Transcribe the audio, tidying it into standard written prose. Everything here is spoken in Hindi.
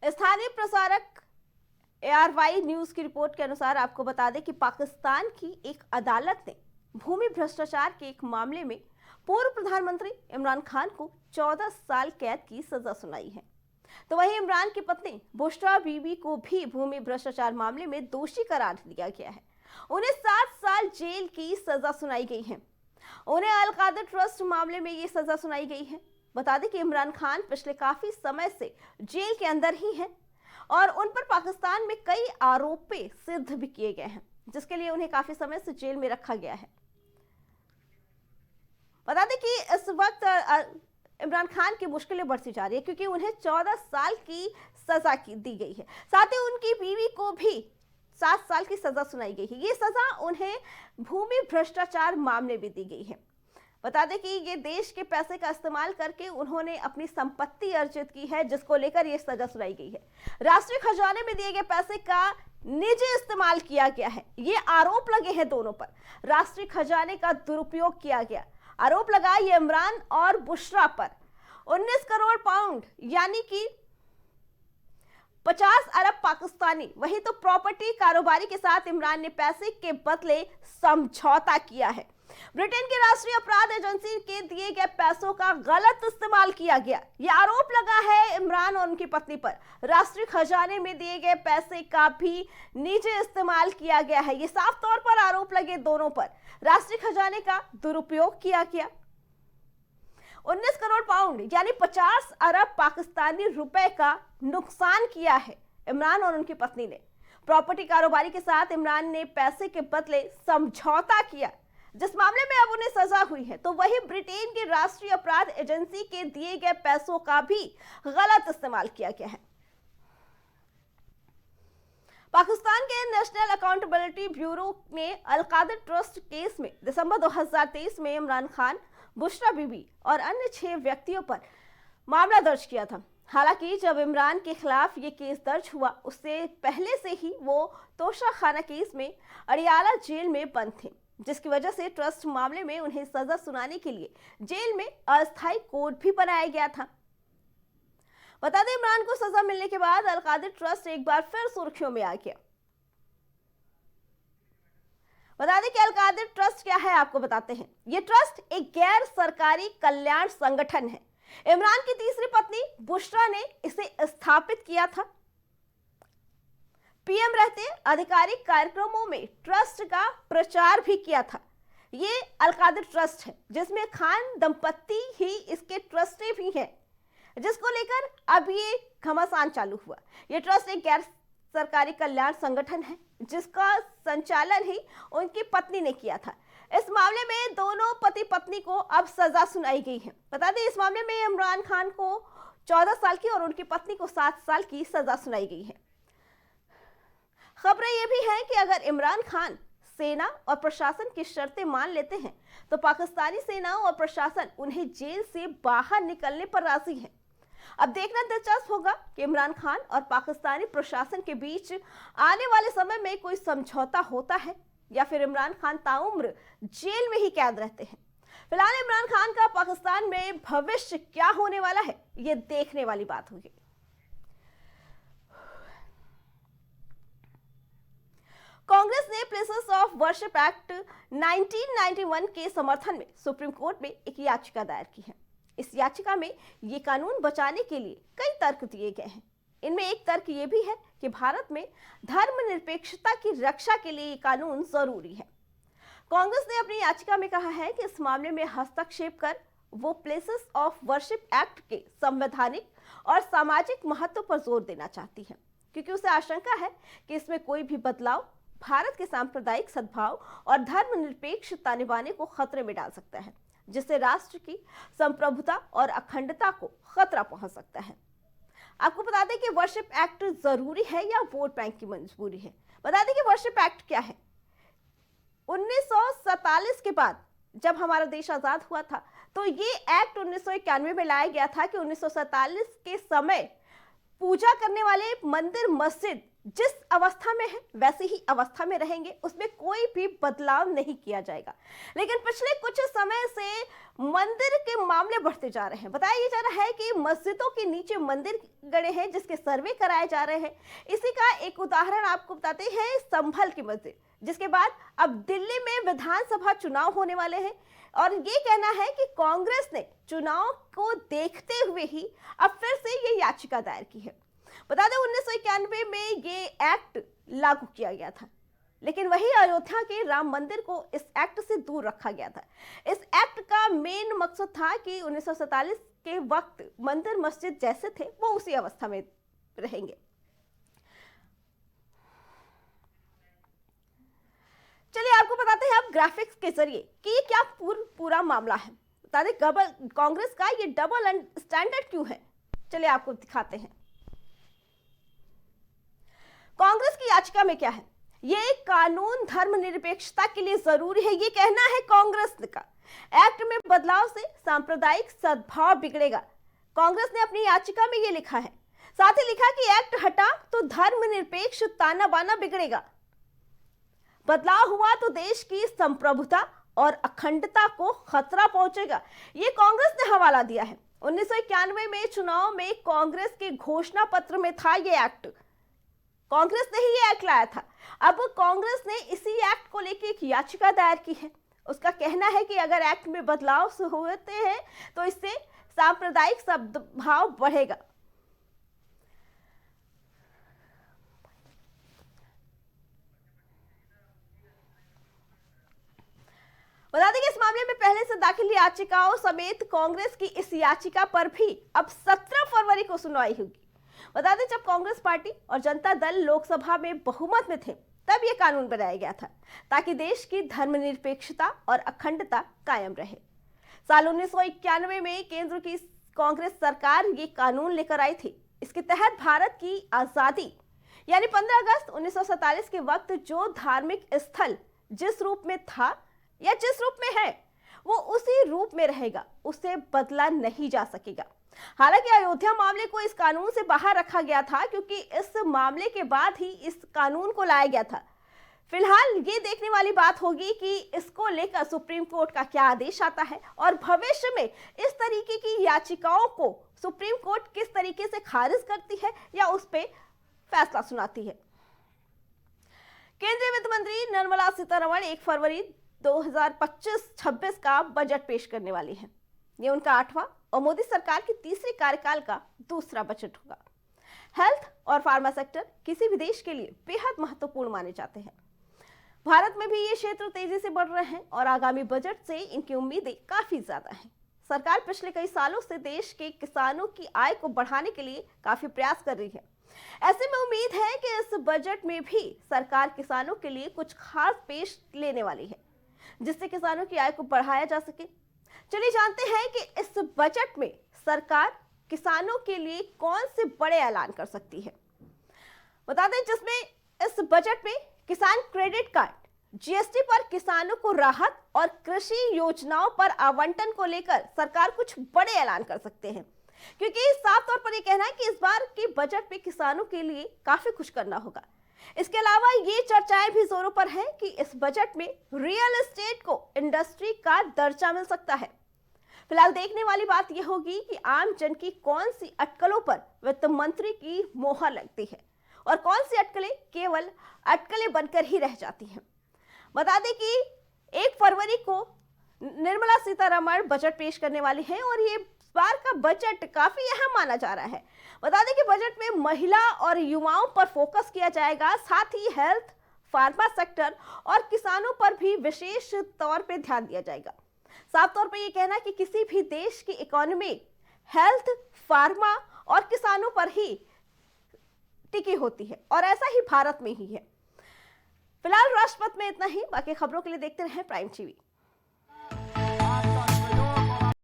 स्थानीय प्रसारक ARY न्यूज की रिपोर्ट के अनुसार आपको बता दें कि पाकिस्तान की एक अदालत ने भूमि भ्रष्टाचार के एक मामले में पूर्व प्रधानमंत्री इमरान खान को 14 साल कैद की सजा सुनाई है। तो वहीं इमरान की पत्नी बुशरा बीबी को भी भूमि भ्रष्टाचार मामले में दोषी करार दिया गया है। उन्हें 7 साल जेल की सजा सुनाई गई है। उन्हें अल कादिर ट्रस्ट मामले में ये सजा सुनाई गई है। बता दें कि इमरान खान पिछले काफी समय से जेल के अंदर ही हैं और उन पर पाकिस्तान में कई आरोप सिद्ध भी किए गए हैं, जिसके लिए उन्हें काफी समय से जेल में रखा गया है। बता दें कि इस वक्त इमरान खान की मुश्किलें बढ़ती जा रही है क्योंकि उन्हें 14 साल की सजा दी गई है। साथ ही उनकी बीवी को भी 7 साल की सजा सुनाई गई है। ये सजा उन्हें भूमि भ्रष्टाचार मामले में दी गई है। बता दें कि ये देश के पैसे का इस्तेमाल करके उन्होंने अपनी संपत्ति अर्जित की है, जिसको लेकर ये सजा सुनाई गई है। राष्ट्रीय खजाने में दिए गए पैसे का निजी इस्तेमाल किया गया है। ये आरोप लगे हैं दोनों पर। राष्ट्रीय खजाने का दुरुपयोग किया गया, आरोप लगा ये इमरान और बुशरा पर। 19 करोड़ पाउंड यानी कि 50 अरब पाकिस्तानी। वही तो प्रॉपर्टी कारोबारी के साथ इमरान ने पैसे के बदले समझौता किया है। ब्रिटेन की राष्ट्रीय अपराध एजेंसी के दिए गए पैसों का गलत इस्तेमाल किया गया, यह आरोप लगा है इमरान और उनकी पत्नी पर। राष्ट्रीय खजाने में दिए गए पैसे का भी निजी इस्तेमाल किया गया है। ये साफ तौर पर आरोप लगे दोनों पर। राष्ट्रीय खजाने का दुरुपयोग किया गया। 19 करोड़ पाउंड यानी 50 अरब पाकिस्तानी रुपए का नुकसान किया है इमरान और उनकी पत्नी ने। प्रॉपर्टी कारोबारी के साथ इमरान ने पैसे के बदले समझौता किया, जिस मामले में अब उन्हें सजा हुई है। तो वही ब्रिटेन की राष्ट्रीय अपराध एजेंसी के दिए गए पैसों का भी गलत इस्तेमाल किया गया है। पाकिस्तान के नेशनल अकाउंटेबिलिटी ब्यूरो ने अल कादिर ट्रस्ट केस में दिसंबर 2023 में इमरान खान, बुशरा बीबी और अन्य 6 व्यक्तियों पर मामला दर्ज किया था। हालांकि जब इमरान के खिलाफ ये केस दर्ज हुआ, उससे पहले से ही वो तोशा खाना केस में अडियाला जेल में बंद थे, जिसकी वजह से ट्रस्ट मामले में उन्हें सजा सुनाने के लिए जेल में अस्थायी कोर्ट भी बनाया गया था। बता दें, इमरान को सजा मिलने के बाद अल कादिर ट्रस्ट एक बार फिर सुर्खियों में आ गया। बता दें कि अल कादिर ट्रस्ट क्या है, आपको बताते हैं। यह ट्रस्ट एक गैर सरकारी कल्याण संगठन है। इमरान की तीसरी पत्नी बुशरा ने इसे स्थापित किया था। पीएम रहते आधिकारिक कार्यक्रमों में ट्रस्ट का प्रचार भी किया था। ये अल कादिर ट्रस्ट है, जिसमें खान दंपत्ति ही इसके ट्रस्टी भी हैं, जिसको लेकर अब ये घमासान चालू हुआ। ये ट्रस्ट एक गैर सरकारी कल्याण संगठन है, जिसका संचालन ही उनकी पत्नी ने किया था। इस मामले में दोनों पति पत्नी को अब सजा सुनाई गई है। बता दें, इस मामले में इमरान खान को 14 साल की और उनकी पत्नी को 7 साल की सजा सुनाई गई है। खबरें ये भी हैं कि अगर इमरान खान सेना और प्रशासन की शर्तें मान लेते हैं, तो पाकिस्तानी सेना और प्रशासन उन्हें जेल से बाहर निकलने पर राजी है। अब देखना दिलचस्प होगा कि इमरान खान और पाकिस्तानी प्रशासन के बीच आने वाले समय में कोई समझौता होता है या फिर इमरान खान ताउम्र जेल में ही कैद रहते हैं। फिलहाल इमरान खान का पाकिस्तान में भविष्य क्या होने वाला है, ये देखने वाली बात होगी। कांग्रेस ने प्लेसेस ऑफ वर्शिप एक्ट 1991 के समर्थन में सुप्रीम कोर्ट में एक याचिका दायर की है। इस याचिका में ये कानून बचाने के लिए कई तर्क दिए गए हैं। इनमें एक तर्क ये भी है कि भारत में धर्मनिरपेक्षता की रक्षा के लिए ये कानून जरूरी है। कांग्रेस ने अपनी याचिका में कहा है कि इस मामले में हस्तक्षेप कर वो प्लेसेस ऑफ वर्शिप एक्ट के संवैधानिक और सामाजिक महत्व पर जोर देना चाहती है, क्योंकि उसे आशंका है कि इसमें कोई भी बदलाव भारत के सांप्रदायिक सद्भाव और धर्मनिरपेक्षता निभाने को खतरे में डाल सकता है, जिससे राष्ट्र की संप्रभुता और अखंडता को खतरा पहुंच सकता है। आपको बता दें कि वर्शिप एक्ट जरूरी है या वोट बैंक की मजबूरी है। बता दें कि वर्शिप एक्ट क्या है। 1947 के बाद जब हमारा देश आजाद हुआ था, तो ये एक्ट 1991 में लाया गया था कि 1947 के समय पूजा करने वाले मंदिर मस्जिद जिस अवस्था में है वैसे ही अवस्था में रहेंगे, उसमें कोई भी बदलाव नहीं किया जाएगा। लेकिन पिछले कुछ समय से मंदिर के मामले बढ़ते जा रहे हैं। बताया जा रहा है कि मस्जिदों के नीचे मंदिर गड़े हैं जिसके सर्वे कराए जा रहे हैं। इसी का एक उदाहरण आपको बताते हैं, संभल की मस्जिद, जिसके बाद अब दिल्ली में विधानसभा चुनाव होने वाले हैं और ये कहना है कि कांग्रेस ने चुनाव को देखते हुए ही अब फिर से ये याचिका दायर की है। बता दें 1991 में ये एक्ट लागू किया गया था, लेकिन वही अयोध्या के राम मंदिर को इस एक्ट से दूर रखा गया था। इस एक्ट का मेन मकसद था कि 1947 के वक्त मंदिर मस्जिद जैसे थे वो उसी अवस्था में रहेंगे। चलिए आपको बताते हैं अब ग्राफिक्स के जरिए कि ये क्या पूरा मामला है। बता दें कांग्रेस का ये डबल स्टैंडर्ड क्यों है, चलिए आपको दिखाते हैं। कांग्रेस की याचिका में क्या है? ये कानून धर्मनिरपेक्षता के लिए जरूरी है, ये कहना है कांग्रेस का। एक्ट में बदलाव से सांप्रदायिक सद्भाव बिगड़ेगा। कांग्रेस ने अपनी याचिका में ये लिखा है। साथ ही लिखा कि एक्ट हटा तो धर्मनिरपेक्ष ताना बाना बिगड़ेगा। बदलाव हुआ तो देश की संप्रभुता और अखंडता को खतरा पहुंचेगा। ये कांग्रेस ने हवाला दिया है। 1991 में चुनाव में कांग्रेस के घोषणा पत्र में था ये एक्ट। कांग्रेस ने ही ये एक्ट लाया था। अब कांग्रेस ने इसी एक्ट को लेकर एक याचिका दायर की है। उसका कहना है कि अगर एक्ट में बदलाव होते हैं तो इससे सांप्रदायिक सद्भाव बढ़ेगा। बता दें कि इस मामले में पहले से दाखिल याचिकाओं समेत कांग्रेस की इस याचिका पर भी अब 17 फरवरी को सुनवाई होगी। बता दें जब कांग्रेस पार्टी और जनता दल लोकसभा में बहुमत में थे तब यह कानून बनाया गया था ताकि देश की धर्मनिरपेक्षता और अखंडता कायम रहे। साल 1991 में केंद्र की कांग्रेस सरकार ये कानून लेकर आई थी। इसके तहत भारत की आजादी यानी 15 अगस्त 1947 के वक्त जो धार्मिक स्थल जिस रूप में था या जिस रूप में है वो उसी रूप में रहेगा, उसे बदला नहीं जा सकेगा। हालांकि अयोध्या मामले को इस कानून से बाहर रखा गया था क्योंकि इस मामले के बाद ही इस कानून को लाया गया था। फिलहाल ये देखने वाली बात होगी कि इसको लेकर सुप्रीम कोर्ट का क्या आदेश आता है और भविष्य में इस तरीके की याचिकाओं को सुप्रीम कोर्ट किस तरीके से खारिज करती है या उस पर फैसला सुनाती है। केंद्रीय वित्त मंत्री निर्मला सीतारमण 1 फरवरी 2025-26 का बजट पेश करने वाली है। ये उनका 8वां और मोदी सरकार की तीसरे कार्यकाल का दूसरा बजट होगा। हेल्थ और फार्मा सेक्टर किसी भी देश के लिए बेहद महत्वपूर्ण माने जाते हैं। भारत में भी ये क्षेत्र तेजी से बढ़ रहे हैं और आगामी बजट से इनकी उम्मीदें काफी ज्यादा हैं। सरकार पिछले कई सालों से देश के किसानों की आय को बढ़ाने के लिए काफी प्रयास कर रही है। ऐसे में उम्मीद है कि इस बजट में भी सरकार किसानों के लिए कुछ खास पेश लेने वाली है जिससे किसानों की आय को बढ़ाया जा सके। चलिए जानते हैं कि इस बजट में सरकार किसानों के लिए कौन से बड़े ऐलान कर सकती है। बता दें जिसमें इस बजट में किसान क्रेडिट कार्ड, जीएसटी पर किसानों को राहत और कृषि योजनाओं पर आवंटन को लेकर सरकार कुछ बड़े ऐलान कर सकते हैं क्योंकि साफ तौर पर यह कहना है कि इस बार के बजट में किसानों के लिए काफी कुछ करना होगा। इसके अलावा ये चर्चाएं भी जोरों पर हैं कि इस बजट में रियल एस्टेट को इंडस्ट्री का दर्जा मिल सकता है। फिलहाल देखने वाली बात यह होगी कि आम जन की कौन सी अटकलों पर वित्त मंत्री की मोहर लगती है और कौन सी अटकलें केवल अटकलें बनकर ही रह जाती हैं। बता दें कि 1 फरवरी को निर्मला सीतारमण बजट पेश करने वाली हैं और ये बार का बजट काफी अहम माना जा रहा है। बता दें कि बजट में महिला और युवाओं पर फोकस किया जाएगा, साथ ही हेल्थ, फार्मा सेक्टर और किसानों पर भी विशेष तौर पे ध्यान दिया जाएगा। साफ तौर पे ये कहना कि किसी भी देश की इकोनॉमी हेल्थ, फार्मा और किसानों पर ही टिकी होती है और ऐसा ही भारत में ही है। फिलहाल राष्ट्रपति में इतना ही। बाकी खबरों के लिए देखते रहें प्राइम टीवी।